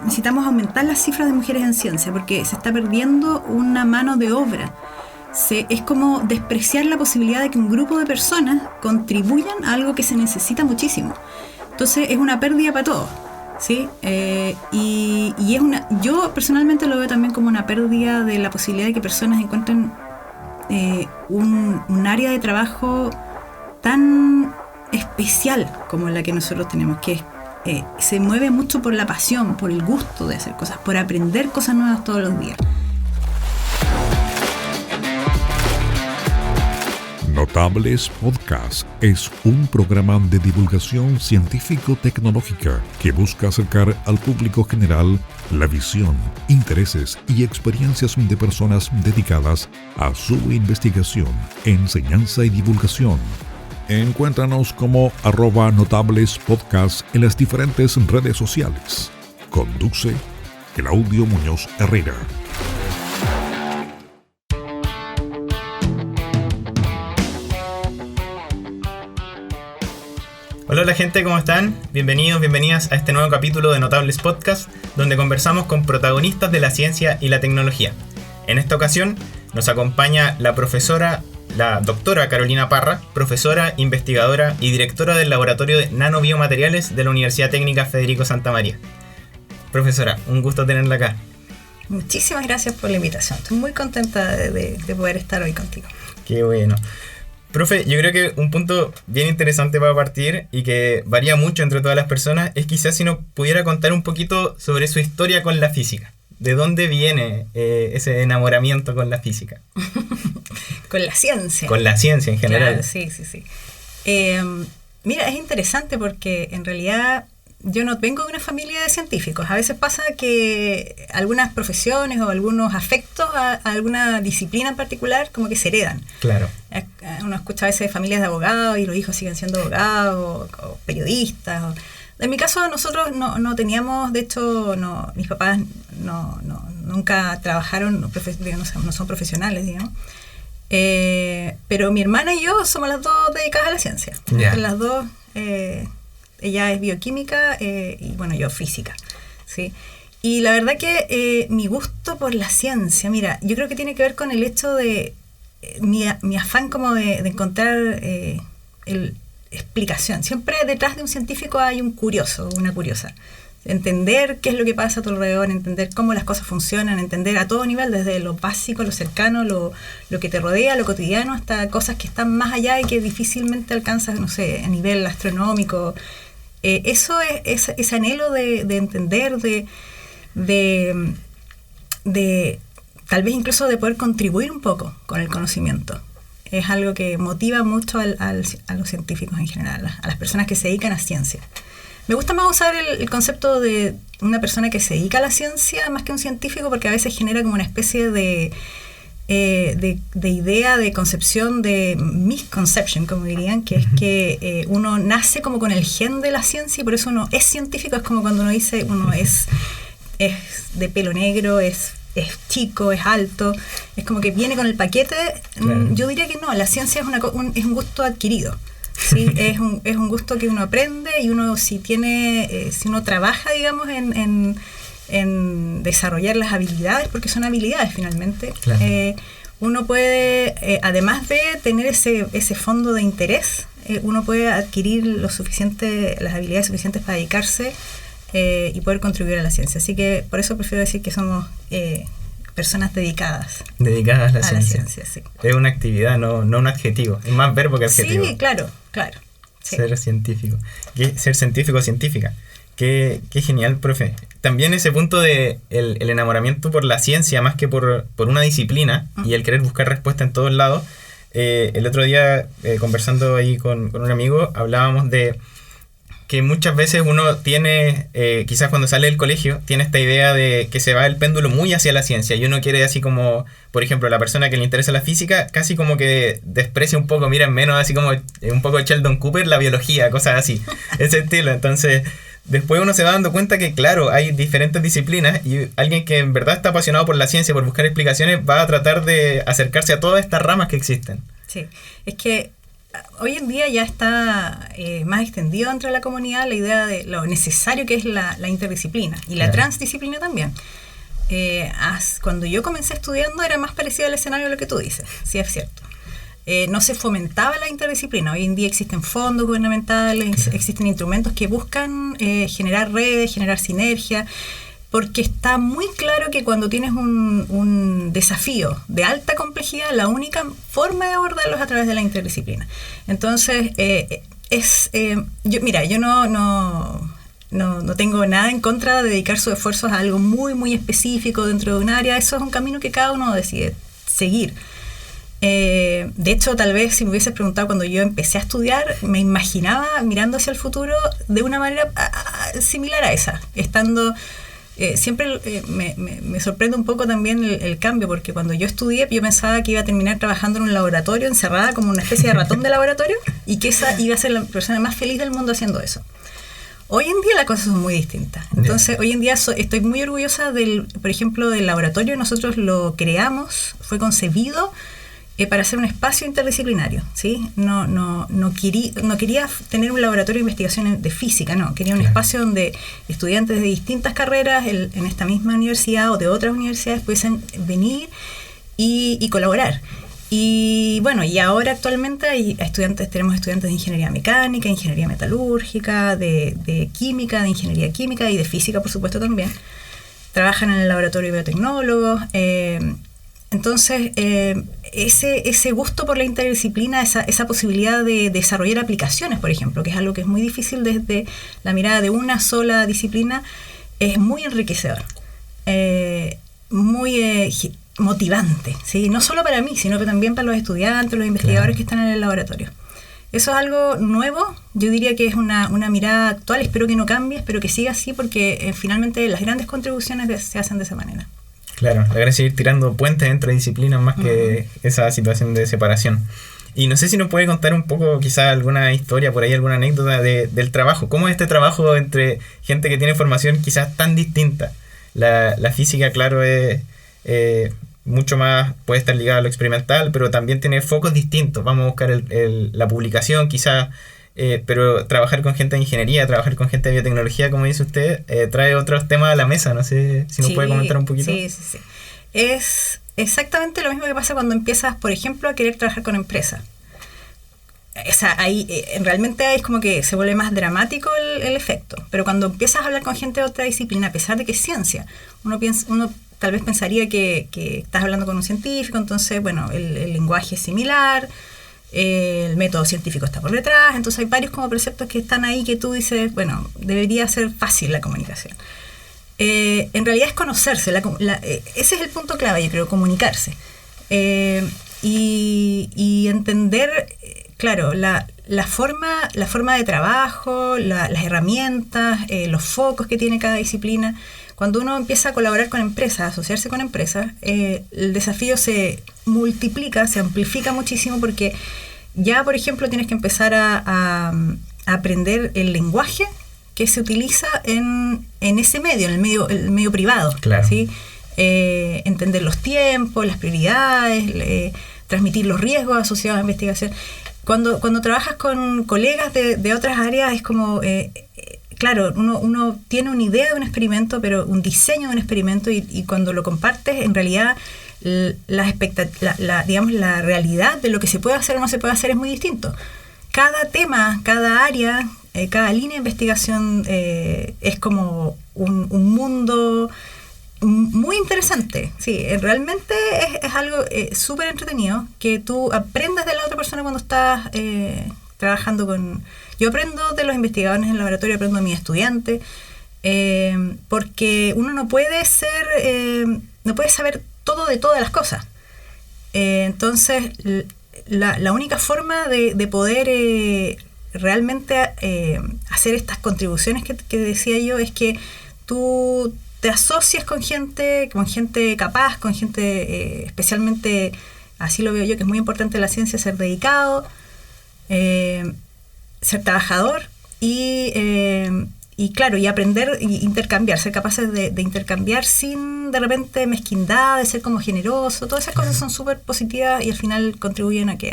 necesitamos aumentar las cifras de mujeres en ciencia, porque se está perdiendo una mano de obra. Es como despreciar la posibilidad de que un grupo de personas contribuyan a algo que se necesita muchísimo. Entonces es una pérdida para todos, ¿sí? Y yo personalmente lo veo también como una pérdida de la posibilidad de que personas encuentren un área de trabajo tan especial como la que nosotros tenemos, que se mueve mucho por la pasión, por el gusto de hacer cosas, por aprender cosas nuevas todos los días. Notables Podcast es un programa de divulgación científico-tecnológica que busca acercar al público general la visión, intereses y experiencias de personas dedicadas a su investigación, enseñanza y divulgación. Encuéntranos como @NotablesPodcast en las diferentes redes sociales. Conduce Claudio Muñoz Herrera. Hola gente, ¿cómo están? Bienvenidos, bienvenidas a este nuevo capítulo de Notables Podcast, donde conversamos con protagonistas de la ciencia y la tecnología. En esta ocasión nos acompaña la doctora Carolina Parra, profesora, investigadora y directora del Laboratorio de Nanobiomateriales de la Universidad Técnica Federico Santa María. Profesora, un gusto tenerla acá. Muchísimas gracias por la invitación. Estoy muy contenta de poder estar hoy contigo. Qué bueno. Profe, yo creo que un punto bien interesante para partir y que varía mucho entre todas las personas es quizás si nos pudiera contar un poquito sobre su historia con la física. ¿De dónde viene ese enamoramiento con la física? Con la ciencia. Con la ciencia en general. Claro, sí. Mira, es interesante porque en realidad yo no vengo de una familia de científicos. A veces pasa que algunas profesiones o algunos afectos a alguna disciplina en particular como que se heredan. Claro. Uno escucha a veces de familias de abogados y los hijos siguen siendo abogados o periodistas. En mi caso nosotros no teníamos, de hecho mis papás nunca trabajaron, no son profesionales, digamos. Pero mi hermana y yo somos las dos dedicadas a la ciencia. Yeah. Las dos... ella es bioquímica y bueno, yo física, ¿sí? Y la verdad que mi gusto por la ciencia, mira, yo creo que tiene que ver con el hecho de mi afán como de encontrar explicación. Siempre detrás de un científico hay un curioso, una curiosa. Entender qué es lo que pasa a tu alrededor, entender cómo las cosas funcionan, entender a todo nivel, desde lo básico, lo cercano, lo que te rodea, lo cotidiano, hasta cosas que están más allá y que difícilmente alcanzas, no sé, a nivel astronómico. Eso es ese anhelo de entender, de tal vez incluso de poder contribuir un poco con el conocimiento. Es algo que motiva mucho a los científicos en general, a las personas que se dedican a ciencia. Me gusta más usar el concepto de una persona que se dedica a la ciencia más que un científico, porque a veces genera como una especie de idea, de concepción, de misconception, como dirían, que es que uno nace como con el gen de la ciencia y por eso uno es científico. Es como cuando uno dice uno es de pelo negro, es chico, es alto, es como que viene con el paquete. Claro. Yo diría que no, la ciencia es un gusto adquirido. Sí, es un gusto que uno aprende y uno si uno trabaja, digamos, en desarrollar las habilidades, porque son habilidades finalmente, claro. Uno puede, además de tener ese fondo de interés, uno puede adquirir las habilidades suficientes para dedicarse y poder contribuir a la ciencia. Así que por eso prefiero decir que somos personas dedicadas a la ciencia, sí. Es una actividad, no un adjetivo. Es más verbo que adjetivo. Sí, claro. Sí. Ser científico. Ser científico o científica. Qué genial, profe. También ese punto de el enamoramiento por la ciencia más que por una disciplina y el querer buscar respuesta en todos lados. El otro día, conversando ahí con un amigo, hablábamos de que muchas veces uno tiene, quizás cuando sale del colegio, tiene esta idea de que se va el péndulo muy hacia la ciencia y uno quiere así como, por ejemplo, la persona que le interesa la física, casi como que desprecia un poco, mira en menos, así como un poco de Sheldon Cooper, la biología, cosas así, ese estilo. Entonces, después uno se va dando cuenta que, claro, hay diferentes disciplinas y alguien que en verdad está apasionado por la ciencia, por buscar explicaciones, va a tratar de acercarse a todas estas ramas que existen. Sí, es que hoy en día ya está más extendido dentro de la comunidad la idea de lo necesario que es la interdisciplina y la transdisciplina también. Cuando yo comencé estudiando era más parecido al escenario de lo que tú dices, sí es cierto. No se fomentaba la interdisciplina. Hoy en día existen fondos gubernamentales, existen instrumentos que buscan generar redes, generar sinergia, porque está muy claro que cuando tienes un desafío de alta complejidad, la única forma de abordarlo es a través de la interdisciplina. Entonces, yo no tengo nada en contra de dedicar sus esfuerzos a algo muy, muy específico dentro de un área. Eso es un camino que cada uno decide seguir. De hecho, tal vez si me hubieses preguntado cuando yo empecé a estudiar, me imaginaba mirando hacia el futuro de una manera similar a esa, estando... siempre me sorprende un poco también el cambio, porque cuando yo estudié yo pensaba que iba a terminar trabajando en un laboratorio, encerrada como una especie de ratón de laboratorio, y que esa iba a ser la persona más feliz del mundo haciendo eso. Hoy en día las cosas son muy distintas. Entonces, hoy en día estoy muy orgullosa por ejemplo, del laboratorio. Nosotros lo creamos, fue concebido para ser un espacio interdisciplinario, ¿sí? No quería tener un laboratorio de investigación de física, no. Quería un espacio donde estudiantes de distintas carreras en esta misma universidad o de otras universidades pudiesen venir y colaborar. Y bueno, y ahora actualmente tenemos estudiantes de ingeniería mecánica, ingeniería metalúrgica, de química, de ingeniería química y de física, por supuesto, también. Trabajan en el laboratorio de biotecnólogos. Entonces, ese gusto por la interdisciplina, esa posibilidad de desarrollar aplicaciones, por ejemplo, que es algo que es muy difícil desde la mirada de una sola disciplina, es muy enriquecedor, muy motivante, ¿sí? No solo para mí, sino que también para los estudiantes, los investigadores que están en el laboratorio. Eso es algo nuevo, yo diría que es una mirada actual, espero que no cambie, espero que siga así, porque finalmente las grandes contribuciones se hacen de esa manera. Claro, la gracia es seguir tirando puentes entre disciplinas más que esa situación de separación. Y no sé si nos puede contar un poco, quizás alguna historia por ahí, alguna anécdota del trabajo. ¿Cómo es este trabajo entre gente que tiene formación quizás tan distinta? La física, claro, es mucho más, puede estar ligada a lo experimental, pero también tiene focos distintos. Vamos a buscar la publicación, quizás, pero trabajar con gente de ingeniería, trabajar con gente de biotecnología, como dice usted, trae otros temas a la mesa. No sé si nos puede comentar un poquito. Sí. Es exactamente lo mismo que pasa cuando empiezas, por ejemplo, a querer trabajar con empresas. O sea, ahí realmente es como que se vuelve más dramático el efecto. Pero cuando empiezas a hablar con gente de otra disciplina, a pesar de que es ciencia, uno tal vez pensaría que estás hablando con un científico, entonces, bueno, el lenguaje es similar, el método científico está por detrás, entonces hay varios como preceptos que están ahí que tú dices, bueno, debería ser fácil la comunicación. En realidad es conocerse, ese es el punto clave, yo creo, comunicarse. Y entender, claro, la forma de trabajo, las herramientas, los focos que tiene cada disciplina. Cuando uno empieza a colaborar con empresas, a asociarse con empresas, el desafío se multiplica, se amplifica muchísimo, porque ya, por ejemplo, tienes que empezar a aprender el lenguaje que se utiliza en ese medio, en el medio privado. Claro. ¿Sí? Entender los tiempos, las prioridades, transmitir los riesgos asociados a la investigación. Cuando trabajas con colegas de otras áreas, es como... claro, uno tiene una idea de un experimento, pero un diseño de un experimento, y cuando lo compartes, en realidad digamos, la realidad de lo que se puede hacer o no se puede hacer es muy distinto. Cada tema, cada área, cada línea de investigación es como un mundo muy interesante. Sí, realmente es algo súper entretenido, que tú aprendas de la otra persona cuando estás trabajando con... Yo aprendo de los investigadores en el laboratorio, aprendo de mis estudiantes, porque uno no puede saber todo de todas las cosas. Entonces, la única forma de poder realmente hacer estas contribuciones que decía yo es que tú te asocias con gente capaz, con gente especialmente, así lo veo yo, que es muy importante en la ciencia, ser dedicado, ser trabajador y claro, y aprender y intercambiar, ser capaces de intercambiar sin de repente mezquindad, de ser como generoso, todas esas cosas son súper positivas y al final contribuyen a que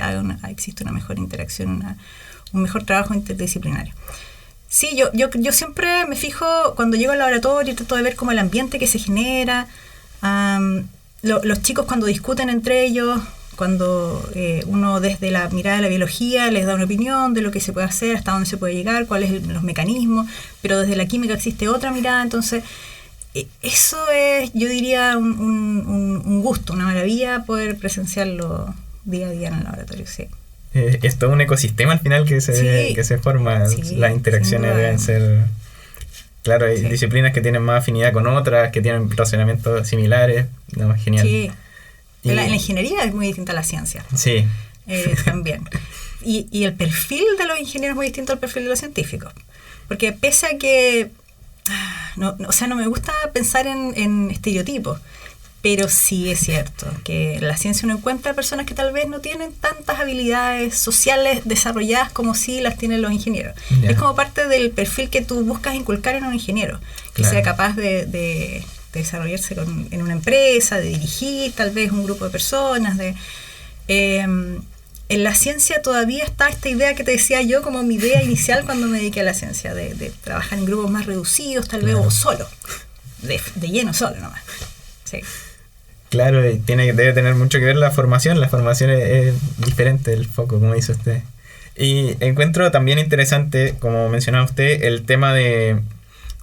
existe una mejor interacción, un mejor trabajo interdisciplinario. Sí, yo siempre me fijo cuando llego al laboratorio y trato de ver como el ambiente que se genera, los chicos cuando discuten entre ellos, cuando uno desde la mirada de la biología les da una opinión de lo que se puede hacer, hasta dónde se puede llegar, cuáles los mecanismos, pero desde la química existe otra mirada, entonces eso es, yo diría, un gusto, una maravilla poder presenciarlo día a día en el laboratorio, sí. Es todo un ecosistema al final que se forma, sí, las interacciones deben ser... Claro, hay disciplinas que tienen más afinidad con otras, que tienen razonamientos similares, no, genial. Sí. La ingeniería es muy distinta a la ciencia. Sí. También. Y el perfil de los ingenieros es muy distinto al perfil de los científicos. Porque pese a que... no me gusta pensar en estereotipos, pero sí es cierto que en la ciencia uno encuentra personas que tal vez no tienen tantas habilidades sociales desarrolladas como sí las tienen los ingenieros. Yeah. Es como parte del perfil que tú buscas inculcar en un ingeniero, que sea capaz de desarrollarse en una empresa, de dirigir tal vez un grupo de personas. En la ciencia todavía está esta idea que te decía yo como mi idea inicial cuando me dediqué a la ciencia, de trabajar en grupos más reducidos tal vez, o solo, de lleno solo nomás. Sí. Claro, debe tener mucho que ver la formación es diferente del foco, como dice usted. Y encuentro también interesante, como mencionaba usted, el tema de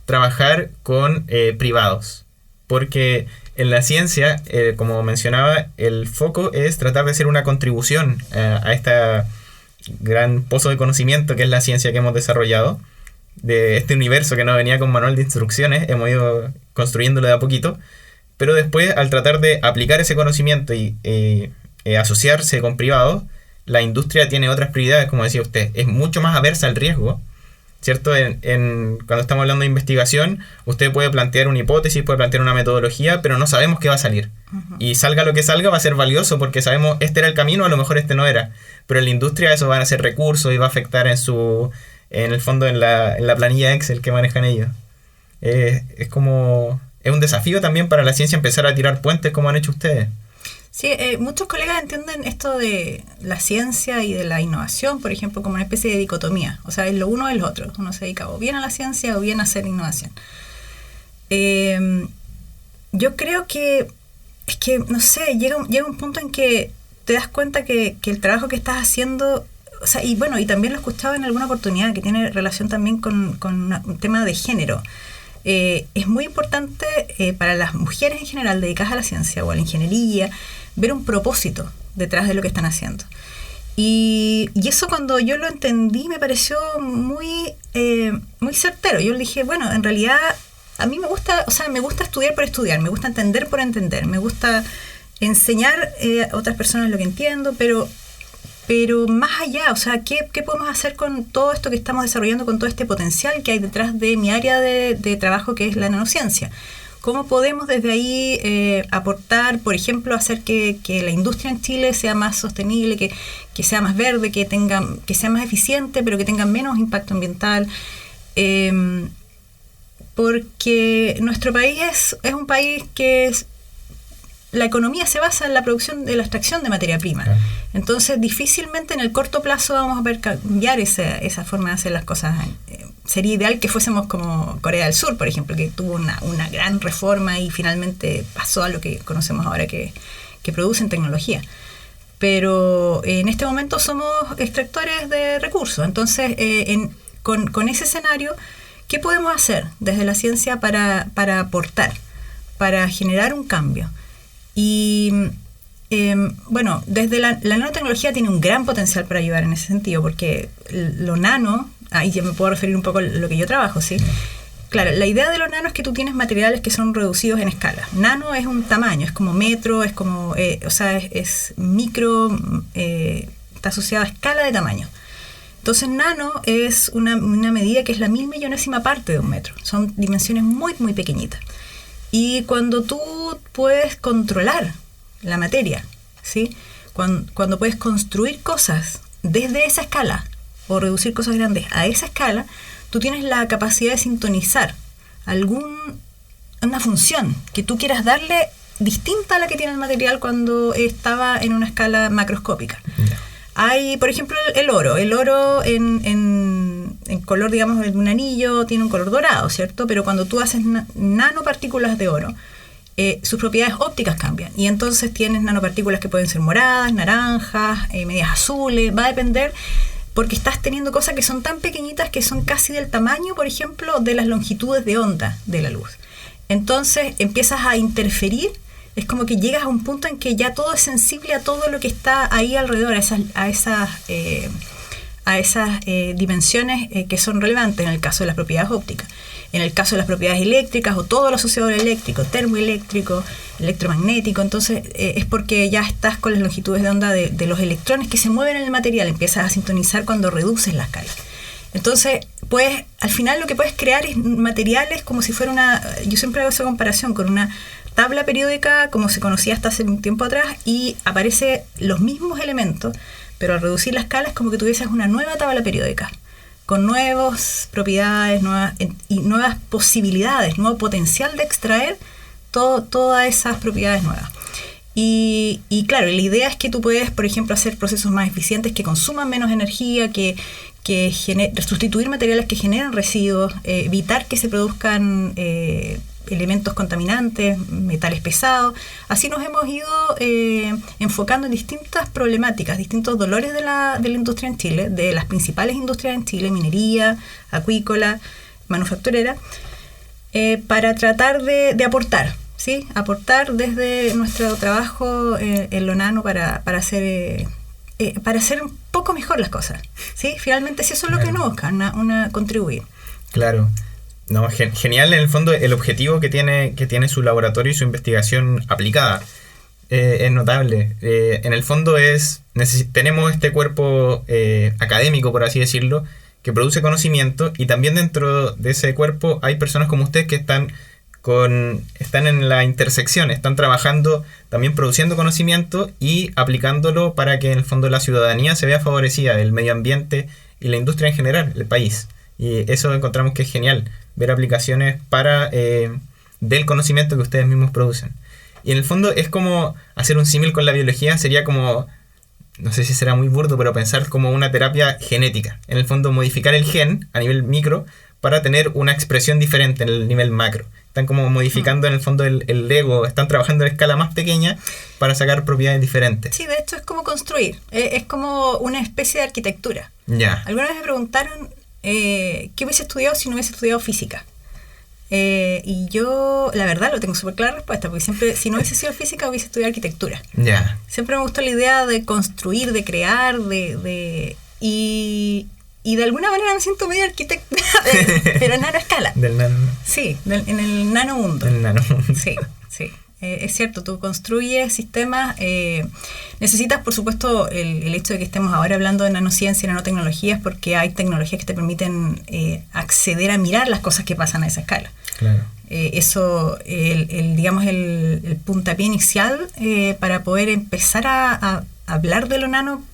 trabajar con privados, porque en la ciencia, como mencionaba, el foco es tratar de hacer una contribución a esta gran pozo de conocimiento que es la ciencia que hemos desarrollado, de este universo que no venía con manual de instrucciones, hemos ido construyéndolo de a poquito. Pero después, al tratar de aplicar ese conocimiento y asociarse con privados, la industria tiene otras prioridades, como decía usted. Es mucho más aversa al riesgo, ¿cierto? Cuando estamos hablando de investigación, usted puede plantear una hipótesis, puede plantear una metodología, pero no sabemos qué va a salir. Uh-huh. Y salga lo que salga, va a ser valioso porque sabemos este era el camino, a lo mejor este no era. Pero en la industria eso van a ser recursos y va a afectar en el fondo en la planilla Excel que manejan ellos. Es como... Es un desafío también para la ciencia empezar a tirar puentes como han hecho ustedes. Sí, muchos colegas entienden esto de la ciencia y de la innovación, por ejemplo, como una especie de dicotomía. O sea, es lo uno o el otro. Uno se dedica o bien a la ciencia o bien a hacer innovación. Yo creo que, es que, no sé, llega un punto en que te das cuenta que el trabajo que estás haciendo... O sea, y también lo he escuchado en alguna oportunidad que tiene relación también con un tema de género. Es muy importante para las mujeres en general dedicadas a la ciencia o a la ingeniería ver un propósito detrás de lo que están haciendo. Y eso cuando yo lo entendí me pareció muy certero. Yo le dije, bueno, en realidad a mí me gusta estudiar por estudiar, me gusta entender por entender, me gusta enseñar a otras personas lo que entiendo, pero más allá, o sea, ¿qué podemos hacer con todo esto que estamos desarrollando, con todo este potencial que hay detrás de mi área de trabajo, que es la nanociencia? ¿Cómo podemos desde ahí aportar, por ejemplo, hacer que la industria en Chile sea más sostenible, que sea más verde, que sea más eficiente, pero que tenga menos impacto ambiental? Porque nuestro país es un país que la economía se basa en la producción, de la extracción de materia prima. Claro. Entonces, difícilmente en el corto plazo vamos a ver cambiar esa forma de hacer las cosas. Sería ideal que fuésemos como Corea del Sur, por ejemplo, que tuvo una gran reforma y finalmente pasó a lo que conocemos ahora que producen tecnología. Pero en este momento somos extractores de recursos. Entonces, con ese escenario, ¿qué podemos hacer desde la ciencia para aportar, para generar un cambio? Y desde la nanotecnología tiene un gran potencial para ayudar en ese sentido, porque lo nano, ahí ya me puedo referir un poco a lo que yo trabajo, ¿sí? Claro, la idea de lo nano es que tú tienes materiales que son reducidos en escala. Nano es un tamaño, es como metro, es como, es micro, está asociado a escala de tamaño. Entonces nano es una medida que es la 1.000.000.000ª parte de un metro. Son dimensiones muy, muy pequeñitas. Y cuando tú puedes controlar la materia, ¿sí? Cuando puedes construir cosas desde esa escala o reducir cosas grandes a esa escala, tú tienes la capacidad de sintonizar una función que tú quieras darle distinta a la que tiene el material cuando estaba en una escala macroscópica. Hay, por ejemplo, el oro. El oro en color, digamos, de un anillo tiene un color dorado, ¿cierto? Pero cuando tú haces nanopartículas de oro, sus propiedades ópticas cambian. Y entonces tienes nanopartículas que pueden ser moradas, naranjas, medias azules. Va a depender, porque estás teniendo cosas que son tan pequeñitas que son casi del tamaño, por ejemplo, de las longitudes de onda de la luz. Entonces empiezas a interferir. Es como que llegas a un punto en que ya todo es sensible a todo lo que está ahí alrededor, a esas dimensiones que son relevantes en el caso de las propiedades ópticas. En el caso de las propiedades eléctricas, o todo lo asociado al eléctrico, termoeléctrico, electromagnético, entonces es porque ya estás con las longitudes de onda de los electrones que se mueven en el material, empiezas a sintonizar cuando reduces la escala. Entonces, al final lo que puedes crear es materiales como si fuera yo siempre hago esa comparación con una tabla periódica como se conocía hasta hace un tiempo atrás, y aparecen los mismos elementos, pero al reducir la escala es como que tuvieses una nueva tabla periódica, con nuevas propiedades, nuevas posibilidades, nuevo potencial de extraer todas esas propiedades nuevas. Y claro, la idea es que tú puedes, por ejemplo, hacer procesos más eficientes que consuman menos energía, que sustituir materiales que generan residuos, evitar que se produzcan elementos contaminantes, metales pesados. Así nos hemos ido enfocando en distintas problemáticas, distintos dolores de la industria en Chile, de las principales industrias en Chile, minería, acuícola, manufacturera, para tratar de aportar, ¿sí? Aportar desde nuestro trabajo en lo nano para hacer un poco mejor las cosas, ¿sí? Finalmente, si eso es lo que uno busca, contribuir. Claro. No, genial en el fondo el objetivo que tiene su laboratorio y su investigación aplicada. Es notable. En el fondo tenemos este cuerpo académico, por así decirlo, que produce conocimiento, y también dentro de ese cuerpo hay personas como usted que están en la intersección, están trabajando, también produciendo conocimiento y aplicándolo para que en el fondo la ciudadanía se vea favorecida, el medio ambiente y la industria en general, el país. Y eso encontramos que es genial, ver aplicaciones del conocimiento que ustedes mismos producen. Y en el fondo es como hacer un símil con la biología, sería como, no sé si será muy burdo, pero pensar como una terapia genética. En el fondo modificar el gen a nivel micro para tener una expresión diferente en el nivel macro. Están como modificando en el fondo el ego, están trabajando en escala más pequeña para sacar propiedades diferentes. Sí, de hecho es como construir, es como una especie de arquitectura. Ya. Alguna vez me preguntaron qué hubiese estudiado si no hubiese estudiado física. Y yo, la verdad, lo tengo súper clara la respuesta, porque siempre, si no hubiese sido física, hubiese estudiado arquitectura. Yeah. Siempre me gustó la idea de construir, de crear, y de alguna manera me siento medio arquitecta, pero en nanoescala. Del nano. Sí, en el nanomundo. El nanomundo. Sí. Es cierto, tú construyes sistemas, necesitas por supuesto el hecho de que estemos ahora hablando de nanociencia y nanotecnologías, porque hay tecnologías que te permiten acceder a mirar las cosas que pasan a esa escala. Claro. Eso, digamos, el puntapié inicial para poder empezar a hablar de lo nano,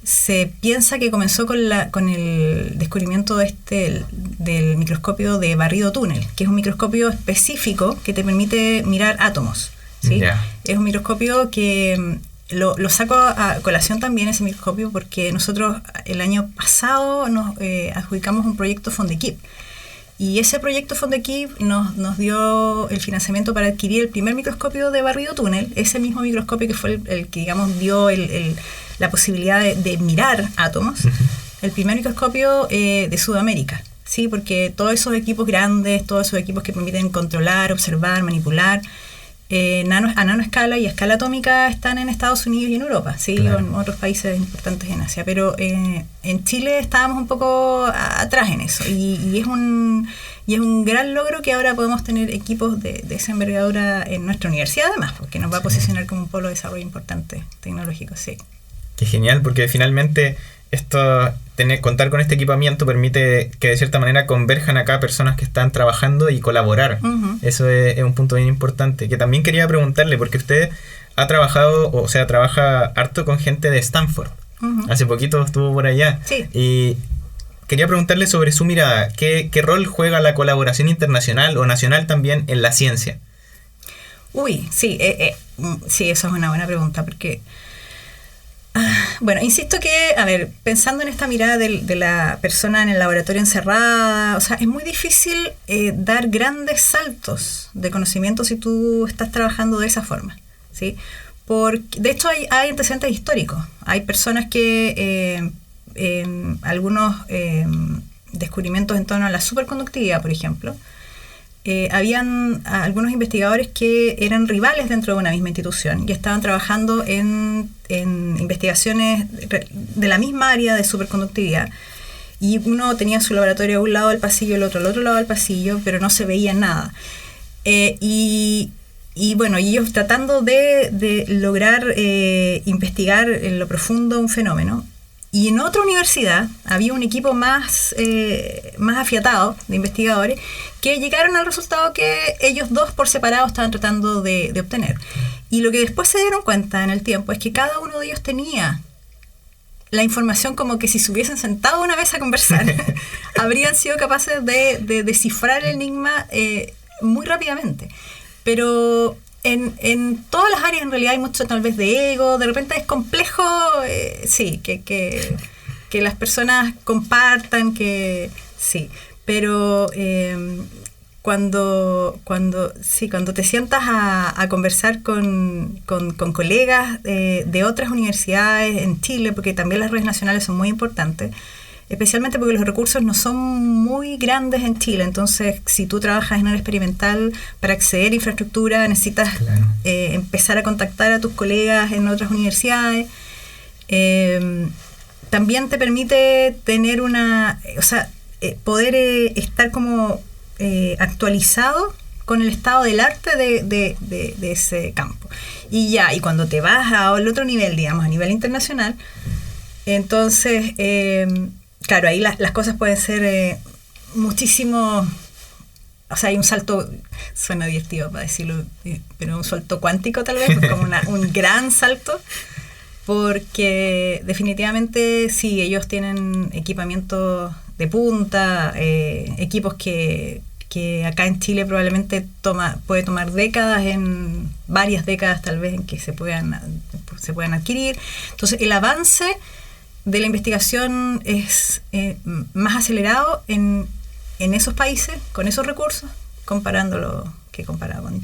se piensa que comenzó con el descubrimiento del microscopio de barrido túnel, que es un microscopio específico que te permite mirar átomos, ¿sí? Yeah. Es un microscopio que lo saco a colación también, ese microscopio, porque nosotros el año pasado nos adjudicamos un proyecto Fondequip. Y ese proyecto Fondequip nos dio el financiamiento para adquirir el primer microscopio de barrido túnel, ese mismo microscopio que fue el que, digamos, dio la posibilidad de mirar átomos, el primer microscopio de Sudamérica, ¿sí? Porque todos esos equipos grandes, todos esos equipos que permiten controlar, observar, manipular, a nanoescala y a escala atómica están en Estados Unidos y en Europa, ¿sí? Claro. O en otros países importantes en Asia, pero en Chile estábamos un poco atrás en eso, y es un gran logro que ahora podemos tener equipos de esa envergadura en nuestra universidad, además, porque nos va a posicionar como un polo de desarrollo importante tecnológico, sí. Qué genial, porque finalmente contar con este equipamiento permite que de cierta manera converjan acá personas que están trabajando y colaborar. Uh-huh. Eso es un punto bien importante. Que también quería preguntarle, porque usted trabaja harto con gente de Stanford. Hace poquito estuvo por allá. Sí. Y quería preguntarle sobre su mirada. ¿Qué rol juega la colaboración internacional o nacional también en la ciencia? Sí, sí, eso es una buena pregunta, porque... bueno, insisto que, a ver, pensando en esta mirada de la persona en el laboratorio encerrada, o sea, es muy difícil dar grandes saltos de conocimiento si tú estás trabajando de esa forma, ¿sí? Porque, de hecho, hay antecedentes históricos. Hay personas que algunos descubrimientos en torno a la superconductividad, por ejemplo, habían algunos investigadores que eran rivales dentro de una misma institución y estaban trabajando en investigaciones de la misma área de superconductividad, y uno tenía su laboratorio a un lado del pasillo, el otro al otro lado del pasillo, pero no se veía nada. Y bueno, ellos tratando de lograr investigar en lo profundo un fenómeno. Y en otra universidad había un equipo más afiatado de investigadores que llegaron al resultado que ellos dos por separado estaban tratando de obtener. Y lo que después se dieron cuenta en el tiempo es que cada uno de ellos tenía la información como que si se hubiesen sentado una vez a conversar, habrían sido capaces de descifrar el enigma muy rápidamente. Pero... En todas las áreas en realidad hay mucho tal vez de ego, de repente es complejo, sí, que las personas compartan, que sí, pero cuando te sientas a conversar con colegas de otras universidades en Chile, porque también las redes nacionales son muy importantes, especialmente porque los recursos no son muy grandes en Chile. Entonces, si tú trabajas en área experimental, para acceder a infraestructura necesitas empezar a contactar a tus colegas en otras universidades. También te permite tener poder estar como actualizado con el estado del arte de ese campo. Y cuando te vas al otro nivel, digamos, a nivel internacional, entonces... claro, ahí las cosas pueden ser muchísimo... O sea, hay un salto, suena divertido para decirlo, pero un salto cuántico tal vez, como un gran salto, porque definitivamente sí, ellos tienen equipamiento de punta, equipos que acá en Chile probablemente puede tomar varias décadas tal vez en que se puedan adquirir. Entonces, el avance de la investigación es más acelerado en esos países, con esos recursos, comparándolo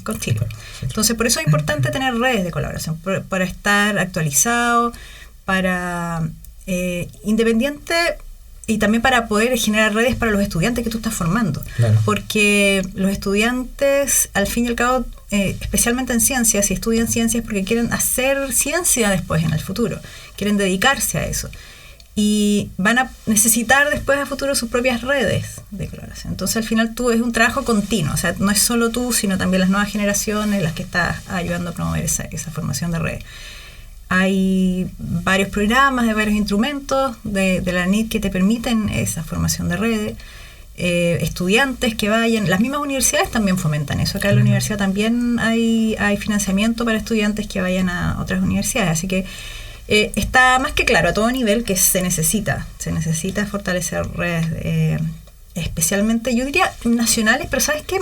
con Chile. Entonces, por eso es importante tener redes de colaboración, para estar actualizado, para independiente, y también para poder generar redes para los estudiantes que tú estás formando. Claro. Porque los estudiantes, al fin y al cabo, especialmente en ciencias, si estudian ciencias porque quieren hacer ciencia después en el futuro, quieren dedicarse a eso. Y van a necesitar después a futuro sus propias redes de colaboración. Entonces, al final es un trabajo continuo. O sea, no es solo tú, sino también las nuevas generaciones las que estás ayudando a promover esa formación de redes. Hay varios programas, de varios instrumentos de la NIT que te permiten esa formación de redes. Estudiantes que vayan, las mismas universidades también fomentan eso. Acá en la universidad también hay financiamiento para estudiantes que vayan a otras universidades. Así que está más que claro a todo nivel que se necesita fortalecer redes, especialmente yo diría nacionales, pero ¿sabes qué?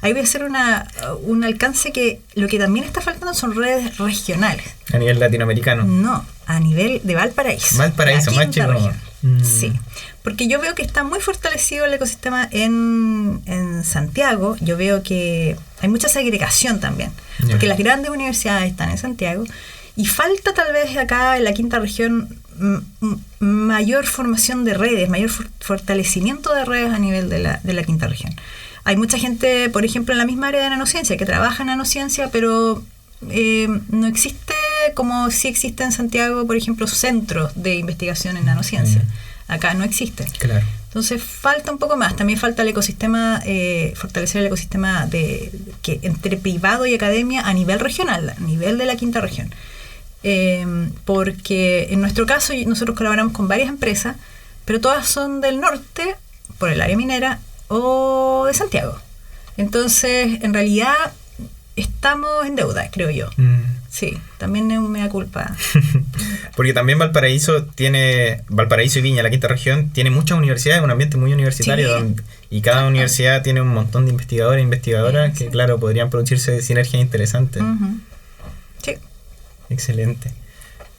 Ahí voy a hacer un alcance, que lo que también está faltando son redes regionales. ¿A nivel latinoamericano? No, a nivel de Valparaíso. Valparaíso, más chico. Sí, porque yo veo que está muy fortalecido el ecosistema en Santiago. Yo veo que hay mucha segregación también, porque las grandes universidades están en Santiago. Y falta tal vez acá en la quinta región mayor formación de redes, mayor fortalecimiento de redes a nivel de la quinta región. Hay mucha gente, por ejemplo, en la misma área de nanociencia, que trabaja en nanociencia, pero no existe como si existe en Santiago, por ejemplo, centros de investigación en nanociencia. Acá no existe. Claro. Entonces falta un poco más. También falta el ecosistema, fortalecer el ecosistema que entre privado y academia a nivel regional, a nivel de la quinta región. Porque en nuestro caso nosotros colaboramos con varias empresas, pero todas son del norte, por el área minera, o de Santiago. Entonces, en realidad, estamos en deuda, creo yo. Sí, también es un mea culpa. Porque también Valparaíso y Viña, la quinta región, tiene muchas universidades, un ambiente muy universitario, Sí. y cada universidad tiene un montón de investigadores e investigadoras Sí. que, claro, podrían producirse sinergias interesantes. Ujú. Sí. Excelente.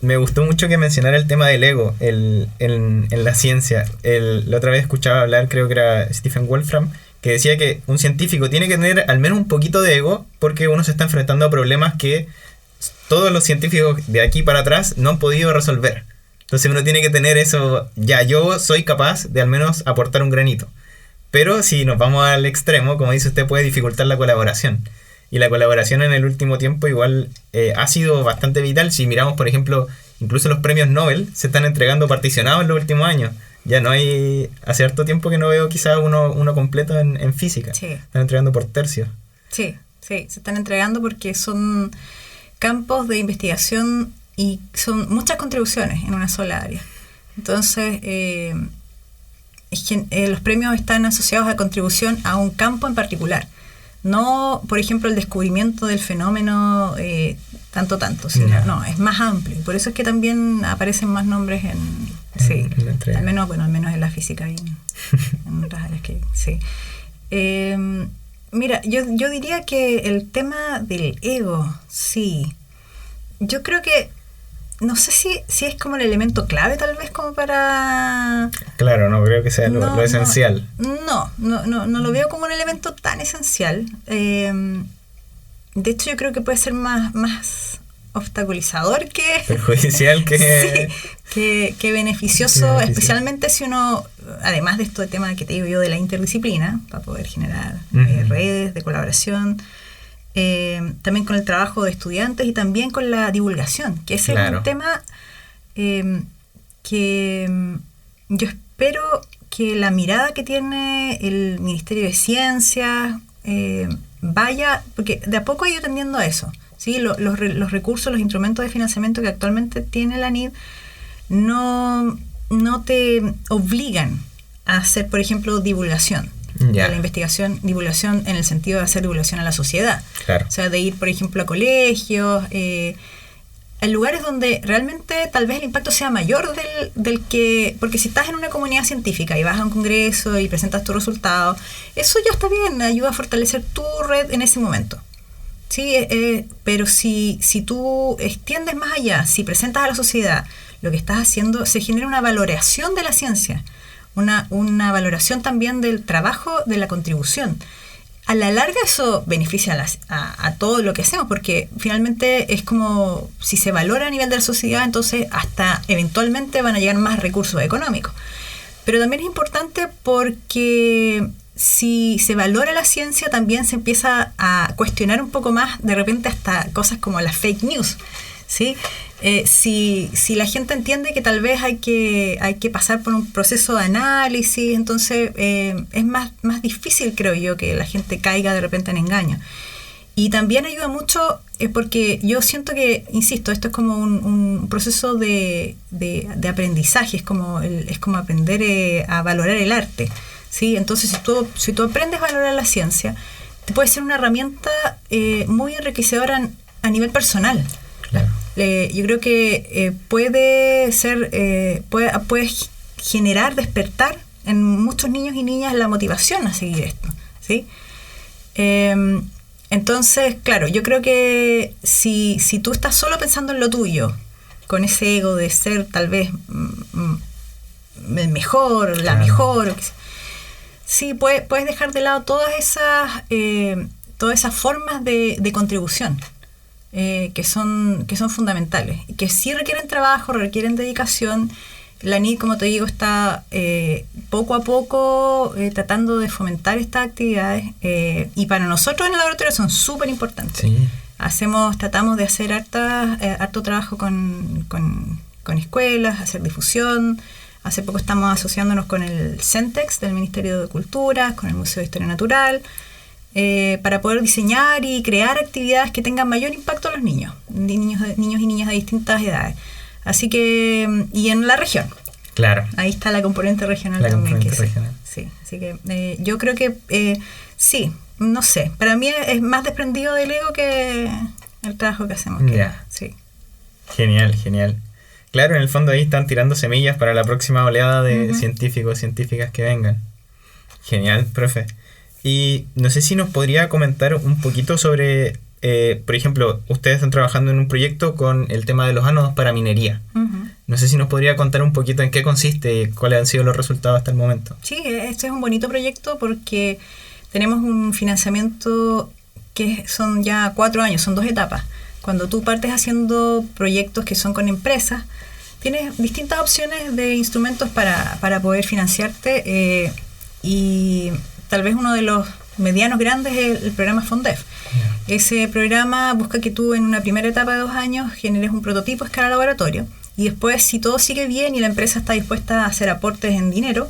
Me gustó mucho que mencionara el tema del ego en la ciencia. La otra vez escuchaba hablar, creo que era Stephen Wolfram, que decía que un científico tiene que tener al menos un poquito de ego porque uno se está enfrentando a problemas que todos los científicos de aquí para atrás no han podido resolver. Entonces uno tiene que tener eso, ya yo soy capaz de al menos aportar un granito. Pero si nos vamos al extremo, como dice usted, puede dificultar la colaboración. Y la colaboración en el último tiempo igual ha sido bastante vital. Si miramos, por ejemplo, incluso los premios Nobel se están entregando particionados en los últimos años. Ya no hay... Hace harto tiempo que no veo quizás uno completo en física. Sí. Están entregando por tercios. Sí, se están entregando porque son campos de investigación y son muchas contribuciones en una sola área. Entonces, los premios están asociados a contribución a un campo en particular. No, por ejemplo, el descubrimiento del fenómeno tanto, sino, no, es más amplio. Por eso es que también aparecen más nombres en la entrega. Al menos en la física y en otras áreas que sí. Mira, yo diría que el tema del ego, sí. Yo creo que no sé si es como el elemento clave tal vez como para... Claro, no creo que sea lo esencial. No lo veo como un elemento tan esencial. De hecho, yo creo que puede ser más obstaculizador que... Perjudicial que... Sí, que beneficioso, especialmente si uno, además de este tema que te digo yo de la interdisciplina, para poder generar redes de colaboración, también con el trabajo de estudiantes y también con la divulgación, que ese es un tema que yo espero que la mirada que tiene el Ministerio de Ciencias vaya, porque de a poco ha ido tendiendo a eso, ¿sí? Los recursos, los instrumentos de financiamiento que actualmente tiene la NID no te obligan a hacer, por ejemplo, divulgación. De la investigación, divulgación en el sentido de hacer divulgación a la sociedad. Claro. O sea, de ir, por ejemplo, a colegios, a lugares donde realmente tal vez el impacto sea mayor del que... Porque si estás en una comunidad científica y vas a un congreso y presentas tus resultados, eso ya está bien, ayuda a fortalecer tu red en ese momento. Sí, pero si tú extiendes más allá, si presentas a la sociedad lo que estás haciendo, se genera una valoración de la ciencia. Una valoración también del trabajo, de la contribución. A la larga eso beneficia a todo lo que hacemos, porque finalmente es como si se valora a nivel de la sociedad, entonces hasta eventualmente van a llegar más recursos económicos. Pero también es importante porque si se valora la ciencia también se empieza a cuestionar un poco más, de repente hasta cosas como las fake news, ¿sí? Si la gente entiende que tal vez hay que pasar por un proceso de análisis, entonces es más difícil, creo yo, que la gente caiga de repente en engaño. Y también ayuda mucho porque yo siento que, insisto, esto es como un proceso de aprendizaje, es como aprender a valorar el arte, ¿sí? Entonces, si tú aprendes a valorar la ciencia, te puede ser una herramienta muy enriquecedora a nivel personal. Claro. Yo creo que puede generar, despertar en muchos niños y niñas la motivación a seguir esto, ¿sí? Entonces, claro, yo creo que si tú estás solo pensando en lo tuyo, con ese ego de ser tal vez el mejor, la mejor, sí, puedes dejar de lado todas esas formas de contribución. Que son fundamentales, que sí requieren trabajo, requieren dedicación. La NID, como te digo, está poco a poco tratando de fomentar estas actividades y para nosotros en el laboratorio son súper importantes. Sí. Tratamos de hacer harto trabajo con escuelas, hacer difusión. Hace poco estamos asociándonos con el CENTEX del Ministerio de Cultura, con el Museo de Historia Natural, para poder diseñar y crear actividades que tengan mayor impacto a los niños y niñas de distintas edades. Así que, y en la región. Claro. Ahí está la componente regional también. Sí. Así que yo creo que sí, no sé, para mí es más desprendido del ego que el trabajo que hacemos. Sí. Genial, genial. Claro, en el fondo ahí están tirando semillas para la próxima oleada de científicos, científicas que vengan. Genial, profe. Y no sé si nos podría comentar un poquito sobre, por ejemplo, ustedes están trabajando en un proyecto con el tema de los ánodos para minería. No sé si nos podría contar un poquito en qué consiste y cuáles han sido los resultados hasta el momento. Sí, este es un bonito proyecto porque tenemos un financiamiento que son ya 4 años, son 2 etapas. Cuando tú partes haciendo proyectos que son con empresas, tienes distintas opciones de instrumentos para poder financiarte y tal vez uno de los medianos grandes es el programa FONDEF. Ese programa busca que tú en una primera etapa de 2 años generes un prototipo a escala laboratorio y después, si todo sigue bien y la empresa está dispuesta a hacer aportes en dinero,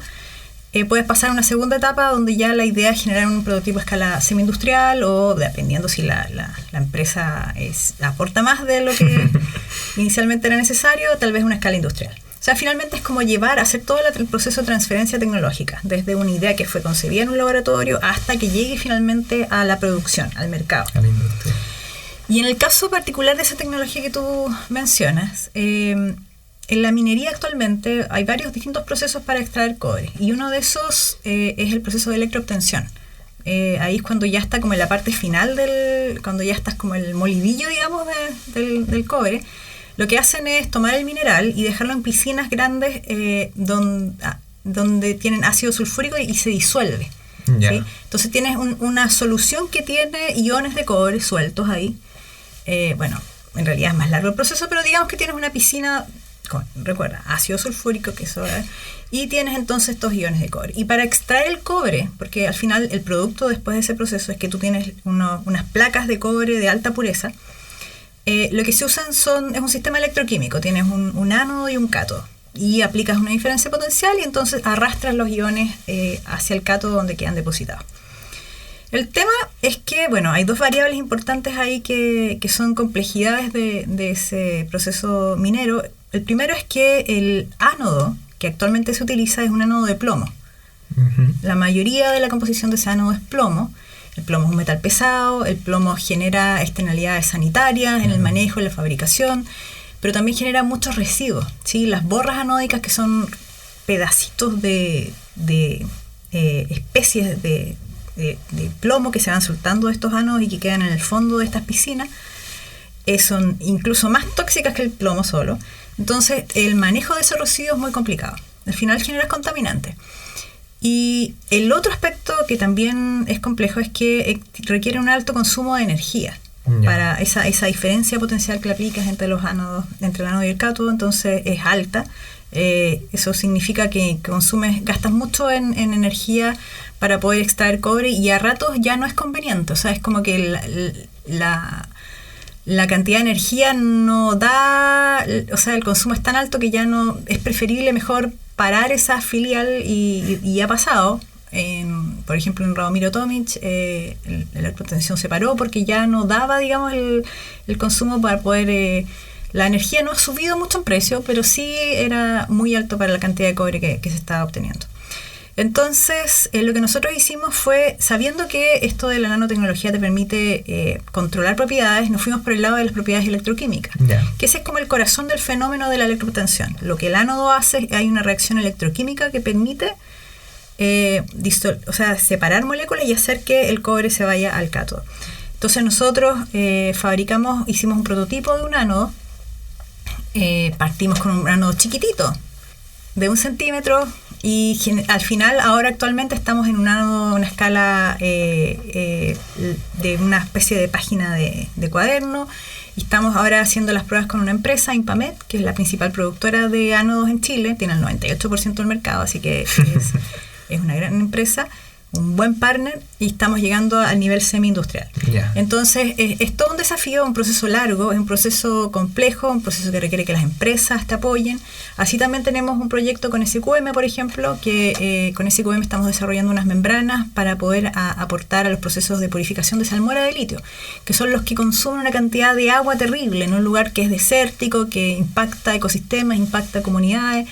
puedes pasar a una segunda etapa donde ya la idea es generar un prototipo a escala semi-industrial o dependiendo si la empresa aporta más de lo que inicialmente era necesario, tal vez una escala industrial. O sea, finalmente es como hacer todo el proceso de transferencia tecnológica, desde una idea que fue concebida en un laboratorio hasta que llegue finalmente a la producción, al mercado. A la industria. Y en el caso particular de esa tecnología que tú mencionas, en la minería actualmente hay varios distintos procesos para extraer cobre y uno de esos es el proceso de electroobtención. Ahí es cuando ya está como en la parte final cuando ya estás como el molidillo, digamos, del cobre. Lo que hacen es tomar el mineral y dejarlo en piscinas grandes donde tienen ácido sulfúrico y se disuelve. ¿Sí? Entonces tienes una solución que tiene iones de cobre sueltos ahí. Bueno, en realidad es más largo el proceso, pero digamos que tienes una piscina recuerda, ácido sulfúrico, que eso es, y tienes entonces estos iones de cobre. Y para extraer el cobre, porque al final el producto después de ese proceso es que tú tienes unas placas de cobre de alta pureza, lo que se usan es un sistema electroquímico, tienes un ánodo y un cátodo, y aplicas una diferencia potencial y entonces arrastras los iones hacia el cátodo donde quedan depositados. El tema es que, bueno, hay 2 variables importantes ahí que son complejidades de ese proceso minero. El primero es que el ánodo que actualmente se utiliza es un ánodo de plomo. La mayoría de la composición de ese ánodo es plomo. El plomo es un metal pesado, el plomo genera externalidades sanitarias en el manejo, en la fabricación, pero también genera muchos residuos, ¿sí? Las borras anódicas, que son pedacitos de especies de plomo que se van soltando de estos ánodos y que quedan en el fondo de estas piscinas, son incluso más tóxicas que el plomo solo. Entonces el manejo de esos residuos es muy complicado. Al final generas contaminantes. Y el otro aspecto que también es complejo es que requiere un alto consumo de energía para esa diferencia potencial que le aplicas entre el ánodo y el cátodo, entonces es alta. Eso significa que gastas mucho en energía para poder extraer cobre y a ratos ya no es conveniente. O sea, es como que la cantidad de energía no da, o sea, el consumo es tan alto que ya no es preferible mejor parar esa filial y ha pasado. Por ejemplo, en Radomiro Tomic la electroobtención se paró porque ya no daba, digamos, el consumo para poder... la energía no ha subido mucho en precio, pero sí era muy alto para la cantidad de cobre que se estaba obteniendo. Entonces, lo que nosotros hicimos fue, sabiendo que esto de la nanotecnología te permite controlar propiedades, nos fuimos por el lado de las propiedades electroquímicas, que ese es como el corazón del fenómeno de la electroobtención. Lo que el ánodo hace, hay una reacción electroquímica que permite separar moléculas y hacer que el cobre se vaya al cátodo. Entonces nosotros hicimos un prototipo de un ánodo, partimos con un ánodo chiquitito, de 1 centímetro, y al final, ahora actualmente estamos en un ánodo, una escala de una especie de página de cuaderno, y estamos ahora haciendo las pruebas con una empresa, Impamet, que es la principal productora de ánodos en Chile, tiene el 98% del mercado, así que es una gran empresa, un buen partner, y estamos llegando al nivel semi-industrial. Entonces es todo un desafío, un proceso largo, es un proceso complejo, un proceso que requiere que las empresas te apoyen. Así también tenemos un proyecto con SQM, por ejemplo, que con SQM estamos desarrollando unas membranas para poder aportar a los procesos de purificación de salmuera de litio, que son los que consumen una cantidad de agua terrible en un lugar que es desértico, que impacta ecosistemas, impacta comunidades,